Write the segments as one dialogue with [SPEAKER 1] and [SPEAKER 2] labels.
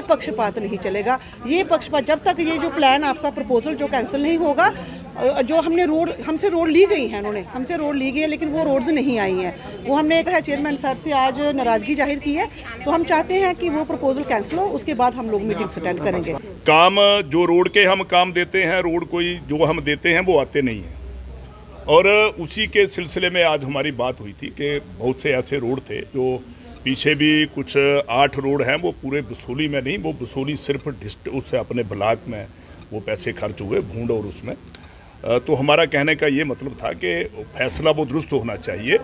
[SPEAKER 1] ये पक्षपात नहीं चलेगा। ये पक्षपात जब तक ये जो प्लान आपका प्रपोजल जो कैंसिल नहीं होगा, जो हमने हमसे रोड ली गई है, उन्होंने हमसे रोड ली गई है लेकिन वो रोड्स नहीं आई हैं। वो हमने कहा चेयरमैन सर से आज नाराज़गी जाहिर की है, तो हम चाहते हैं कि वो प्रपोजल कैंसिल हो, उसके बाद हम लोग मीटिंग अटेंड करेंगे।
[SPEAKER 2] काम जो रोड के हम काम देते हैं, रोड कोई जो हम देते हैं वो आते नहीं हैं, और उसी के सिलसिले में आज हमारी बात हुई थी कि बहुत से ऐसे रोड थे जो पीछे भी कुछ 8 रोड हैं, वो पूरे बसूली में नहीं, वो बसूली सिर्फ उससे अपने ब्लॉक में वो पैसे खर्च हुए भूंड और उसमें। तो हमारा कहने का ये मतलब था कि फैसला वो दुरुस्त होना चाहिए।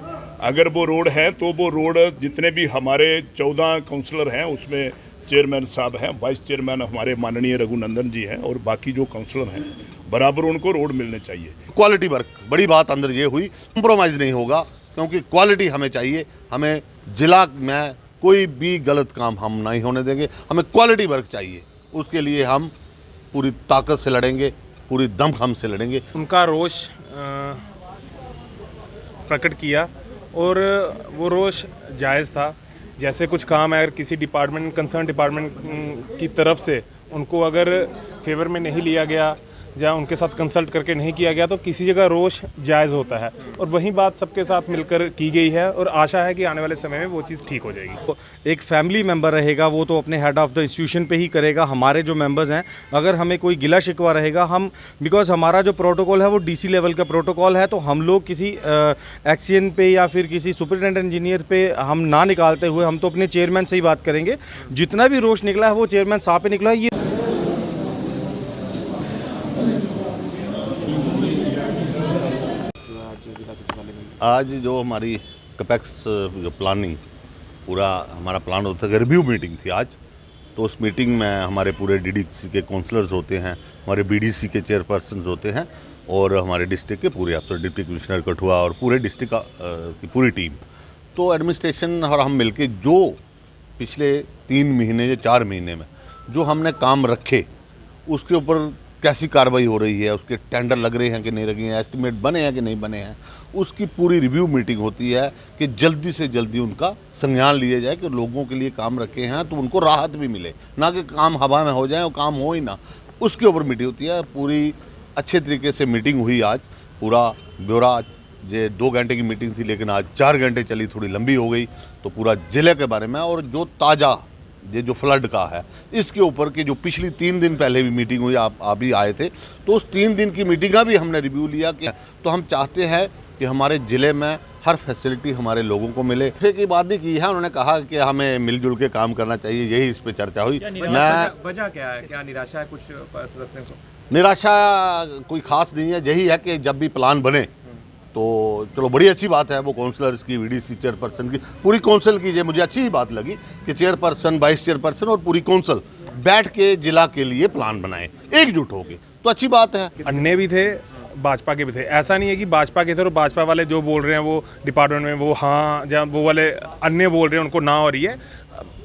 [SPEAKER 2] अगर वो रोड हैं तो वो रोड जितने भी हमारे 14 काउंसलर हैं उसमें चेयरमैन साहब हैं, वाइस चेयरमैन हमारे माननीय रघुनंदन जी हैं, और बाकी जो काउंसलर हैं बराबर उनको रोड मिलने चाहिए।
[SPEAKER 3] क्वालिटी वर्क, बड़ी बात अंदर ये हुई, कॉम्प्रोमाइज़ नहीं होगा क्योंकि क्वालिटी हमें चाहिए। हमें जिला में कोई भी गलत काम हम नहीं होने देंगे, हमें क्वालिटी वर्क चाहिए। उसके लिए हम पूरी ताकत से लड़ेंगे, पूरी दमखम से लड़ेंगे।
[SPEAKER 4] उनका रोष प्रकट किया और वो रोष जायज़ था। जैसे कुछ काम अगर किसी डिपार्टमेंट कंसर्न डिपार्टमेंट की तरफ से उनको अगर फेवर में नहीं लिया गया या उनके साथ कंसल्ट करके नहीं किया गया तो किसी जगह रोष जायज़ होता है, और वही बात सबके साथ मिलकर की गई है और आशा है कि आने वाले समय में वो चीज़ ठीक हो जाएगी।
[SPEAKER 5] एक फैमिली मेंबर रहेगा, वो तो अपने हेड ऑफ़ द इंस्टीट्यूशन पे ही करेगा। हमारे जो मेंबर्स हैं, अगर हमें कोई गिला शिकवा रहेगा, हम बिकॉज हमारा जो प्रोटोकॉल है वो डीसी लेवल का प्रोटोकॉल है, तो हम लोग किसी एक्सीएन पे या फिर किसी सुपरिटेंडेंट इंजीनियर पे हम ना निकालते हुए हम तो अपने चेयरमैन से ही बात करेंगे। जितना भी रोष निकला है वो चेयरमैन साहब पे निकला है। ये
[SPEAKER 3] आज जो हमारी कैपेक्स जो प्लानिंग पूरा हमारा प्लान होता है, रिव्यू मीटिंग थी आज। तो उस मीटिंग में हमारे पूरे डीडीसी के काउंसलर्स होते हैं, हमारे बीडीसी के चेयरपर्सन होते हैं, और हमारे डिस्ट्रिक्ट के पूरे अफसर, डिप्टी कमिश्नर कठुआ और पूरे डिस्ट्रिक्ट की पूरी टीम। तो एडमिनिस्ट्रेशन और हम मिलके जो पिछले 3 महीने या 4 महीने में जो हमने काम रखे उसके ऊपर कैसी कार्रवाई हो रही है, उसके टेंडर लग रहे हैं कि नहीं लगे हैं, एस्टिमेट बने हैं कि नहीं बने हैं, उसकी पूरी रिव्यू मीटिंग होती है कि जल्दी से जल्दी उनका संज्ञान लिया जाए कि लोगों के लिए काम रखे हैं तो उनको राहत भी मिले, ना कि काम हवा में हो जाए और काम हो ही ना। उसके ऊपर मीटिंग होती है। पूरी अच्छे तरीके से मीटिंग हुई आज। पूरा ब्यौरा, ये 2 घंटे की मीटिंग थी लेकिन आज 4 घंटे चली, थोड़ी लंबी हो गई। तो पूरा ज़िले के बारे में और जो ताज़ा ये जो फ्लड का है इसके ऊपर की जो पिछली 3 दिन पहले भी मीटिंग हुई, आप भी आए थे, तो उस 3 दिन की मीटिंग का भी हमने रिव्यू लिया कि तो हम चाहते हैं कि हमारे ज़िले में हर फैसिलिटी हमारे लोगों को मिले। फिर की बात नहीं की है, उन्होंने कहा कि हमें मिलजुल के काम करना चाहिए, यही इस पर चर्चा हुई।
[SPEAKER 4] वजह क्या है, क्या निराशा है कुछ सदस्यों को?
[SPEAKER 3] निराशा कोई खास नहीं है, यही है कि जब भी प्लान बने तो चलो बड़ी अच्छी बात है। वो काउंसलर्स की, वीडीसी चेयरपर्सन की, पूरी काउंसिल की, मुझे अच्छी ही बात लगी कि चेयरपर्सन, वाइस चेयरपर्सन और पूरी काउंसिल बैठ के जिला के लिए प्लान बनाए एकजुट होके, तो अच्छी बात है।
[SPEAKER 4] अन्य भी थे, भाजपा के भी थे। ऐसा नहीं है कि भाजपा के थे और भाजपा वाले जो बोल रहे हैं वो डिपार्टमेंट में वो हाँ, जब वो वाले अन्य बोल रहे हैं उनको ना हो रही है।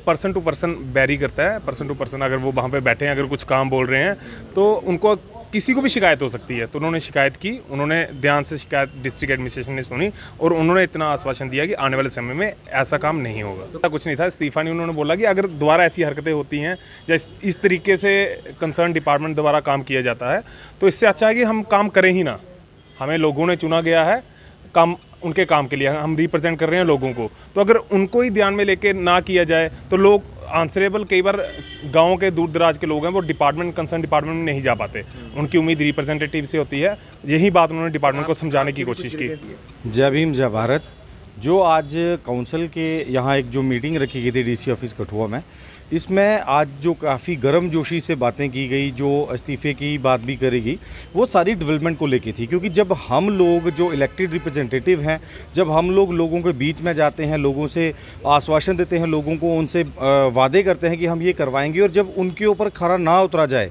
[SPEAKER 4] पर्सन टू पर्सन वेरी करता है। पर्सन टू पर्सन अगर वो वहाँ पे बैठे हैं, अगर कुछ काम बोल रहे हैं तो उनको किसी को भी शिकायत हो सकती है। तो उन्होंने शिकायत की, उन्होंने ध्यान से शिकायत डिस्ट्रिक्ट एडमिनिस्ट्रेशन ने सुनी और उन्होंने इतना आश्वासन दिया कि आने वाले समय में ऐसा काम नहीं होगा। तो कुछ नहीं था, इस्तीफा नहीं। उन्होंने बोला कि अगर दोबारा ऐसी हरकतें होती हैं या इस तरीके से कंसर्न डिपार्टमेंट द्वारा काम किया जाता है तो इससे अच्छा है कि हम काम करें ही ना। हमें लोगों ने चुना गया है काम, उनके काम के लिए हम रिप्रेजेंट कर रहे हैं लोगों को, तो अगर उनको ही ध्यान में लेके ना किया जाए तो लोग आंसरेबल, कई बार गाँव के दूर दराज के लोग हैं वो डिपार्टमेंट, कंसर्न डिपार्टमेंट में नहीं जा पाते। उनकी उम्मीद रिप्रेजेंटेटिव से होती है। यही बात उन्होंने डिपार्टमेंट को समझाने की कोशिश की।
[SPEAKER 5] जय भीम, जय भारत। जो आज काउंसिल के यहाँ एक जो मीटिंग रखी गई थी डीसी ऑफिस कठुआ में, इसमें आज जो काफ़ी गर्मजोशी से बातें की गई, जो इस्तीफे की बात भी करेगी, वो सारी डेवलपमेंट को लेके थी। क्योंकि जब हम लोग जो इलेक्टेड रिप्रेजेंटेटिव हैं, जब हम लोग लोगों के बीच में जाते हैं, लोगों से आश्वासन देते हैं, लोगों को उनसे वादे करते हैं कि हम ये करवाएंगे, और जब उनके ऊपर खरा ना उतरा जाए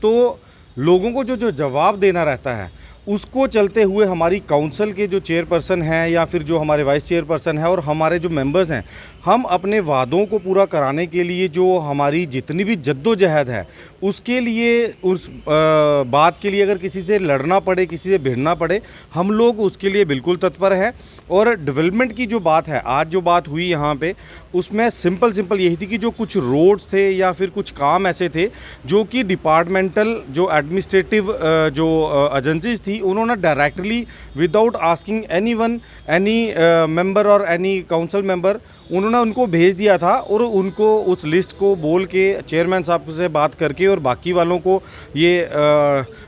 [SPEAKER 5] तो लोगों को जो जवाब देना रहता है उसको चलते हुए हमारी काउंसिल के जो चेयरपर्सन हैं या फिर जो हमारे वाइस चेयरपर्सन हैं और हमारे जो मेंबर्स हैं, हम अपने वादों को पूरा कराने के लिए जो हमारी जितनी भी जद्दोजहद है उसके लिए, उस बात के लिए अगर किसी से लड़ना पड़े, किसी से भिड़ना पड़े, हम लोग उसके लिए बिल्कुल तत्पर हैं। और डेवलपमेंट की जो बात है, आज जो बात हुई यहाँ पे, उसमें सिंपल यही थी कि जो कुछ रोड्स थे या फिर कुछ काम ऐसे थे जो कि डिपार्टमेंटल जो एडमिनिस्ट्रेटिव जो एजेंसीज थी, उन्होंने directly without asking any member और एनी काउंसिल मेंबर, उन्होंने उनको भेज दिया था और उनको उस लिस्ट को बोल के चेयरमैन साहब से बात करके और बाकी वालों को ये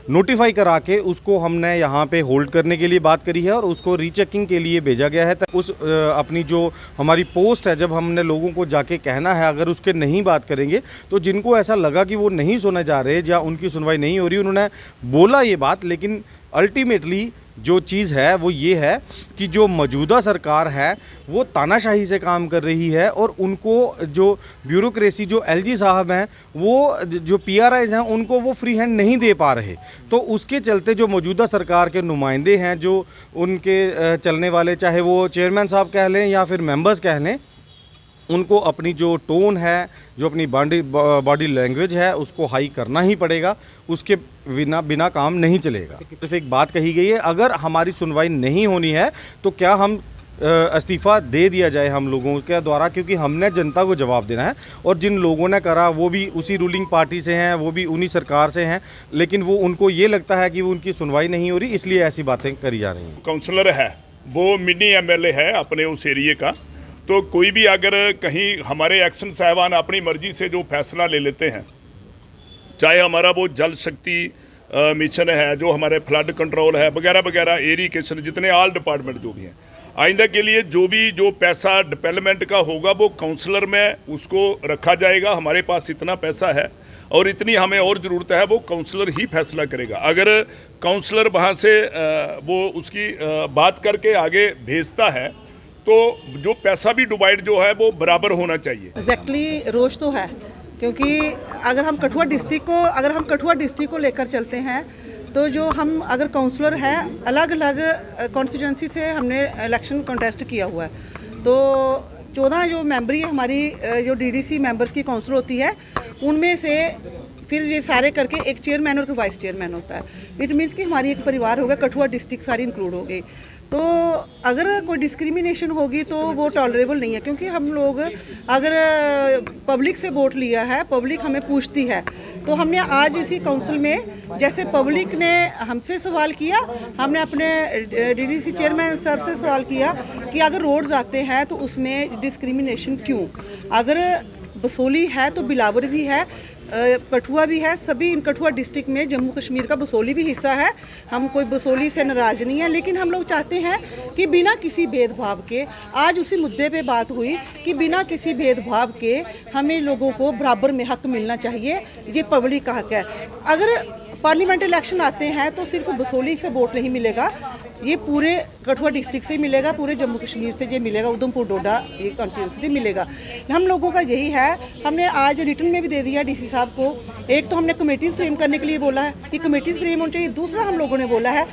[SPEAKER 5] नोटिफाई करा के उसको हमने यहाँ पे होल्ड करने के लिए बात करी है और उसको रीचेकिंग के लिए भेजा गया है। उस अपनी जो हमारी पोस्ट है, जब हमने लोगों को जाके कहना है, अगर उसके नहीं बात करेंगे तो जिनको ऐसा लगा कि वो नहीं सुने जा रहे या उनकी सुनवाई नहीं हो रही, उन्होंने बोला ये बात, लेकिन अल्टीमेटली जो चीज़ है वो ये है कि जो मौजूदा सरकार है वो तानाशाही से काम कर रही है और उनको जो ब्यूरोक्रेसी, जो एलजी साहब हैं, वो जो पीआरआईज हैं, उनको वो फ्री हैंड नहीं दे पा रहे। तो उसके चलते जो मौजूदा सरकार के नुमाइंदे हैं, जो उनके चलने वाले, चाहे वो चेयरमैन साहब कह लें या फिर मेंबर्स कह लें, उनको अपनी जो टोन है, जो अपनी बॉडी लैंग्वेज है, उसको हाई करना ही पड़ेगा। उसके बिना काम नहीं चलेगा। सिर्फ एक बात कही गई है, अगर हमारी सुनवाई नहीं होनी है तो क्या हम इस्तीफ़ा दे दिया जाए हम लोगों के द्वारा, क्योंकि हमने जनता को जवाब देना है और जिन लोगों ने करा वो भी उसी रूलिंग पार्टी से हैं, वो भी उन्हीं सरकार से हैं, लेकिन वो उनको ये लगता है कि वो उनकी सुनवाई नहीं हो रही, इसलिए ऐसी बातें करी जा रही हैं।
[SPEAKER 2] काउंसलर है वो मिनी एमएलए है अपने उस एरिए का, तो कोई भी अगर कहीं हमारे एक्शन साहबान अपनी मर्जी से जो फैसला ले लेते हैं, चाहे हमारा वो जल शक्ति मिशन है, जो हमारे फ्लड कंट्रोल है, वगैरह वगैरह, इरिगेशन, जितने ऑल डिपार्टमेंट जो भी हैं, आइंदा के लिए जो पैसा डेवलपमेंट का होगा वो काउंसलर में उसको रखा जाएगा। हमारे पास इतना पैसा है और इतनी हमें और ज़रूरत है, वो काउंसलर ही फैसला करेगा। अगर काउंसलर वहाँ से वो उसकी बात करके आगे भेजता है तो जो पैसा भी डिवाइड जो है वो बराबर होना चाहिए।
[SPEAKER 1] एग्जैक्टली रोष तो है, क्योंकि अगर हम कठुआ डिस्ट्रिक्ट को लेकर चलते हैं तो जो हम अगर काउंसलर हैं, अलग अलग कॉन्स्टिट्यूंसी से हमने इलेक्शन कॉन्टेस्ट किया हुआ है, तो 14 जो मेंबरी हमारी जो डीडीसी मेंबर्स की काउंसिल होती है, उनमें से फिर ये सारे करके एक चेयरमैन और वाइस चेयरमैन होता है। इट मीन्स कि हमारी एक परिवार होगा, कठुआ डिस्ट्रिक्ट सारी इंक्लूड हो गई। तो अगर कोई डिस्क्रिमिनेशन होगी तो वो टॉलरेबल नहीं है, क्योंकि हम लोग अगर पब्लिक से वोट लिया है, पब्लिक हमें पूछती है, तो हमने आज इसी काउंसिल में जैसे पब्लिक ने हमसे सवाल किया, हमने अपने डीडीसी चेयरमैन सर से सवाल किया कि अगर रोड्स आते हैं तो उसमें डिस्क्रिमिनेशन क्यों। अगर बसोली है तो बिलावर भी है, कठुआ भी है, सभी इन कठुआ डिस्ट्रिक्ट में जम्मू कश्मीर का बसोली भी हिस्सा है। हम कोई बसोली से नाराज़ नहीं है, लेकिन हम लोग चाहते हैं कि बिना किसी भेदभाव के, आज उसी मुद्दे पे बात हुई कि बिना किसी भेदभाव के हमें लोगों को बराबर में हक मिलना चाहिए, ये पब्लिक का हक है। अगर पार्लियामेंट इलेक्शन आते हैं तो सिर्फ बसोली से वोट नहीं मिलेगा, ये पूरे कठुआ डिस्ट्रिक्ट से मिलेगा, पूरे जम्मू कश्मीर से ये मिलेगा, उधमपुर डोडा ये कॉन्स्टिट्यूंसी से मिलेगा। हम लोगों का यही है, हमने आज रिटर्न में भी दे दिया डीसी साहब को। एक तो हमने कमेटीज़ फ्रेम करने के लिए बोला है कि कमेटीज़ फ्रेम होनी चाहिए, दूसरा हम लोगों ने बोला है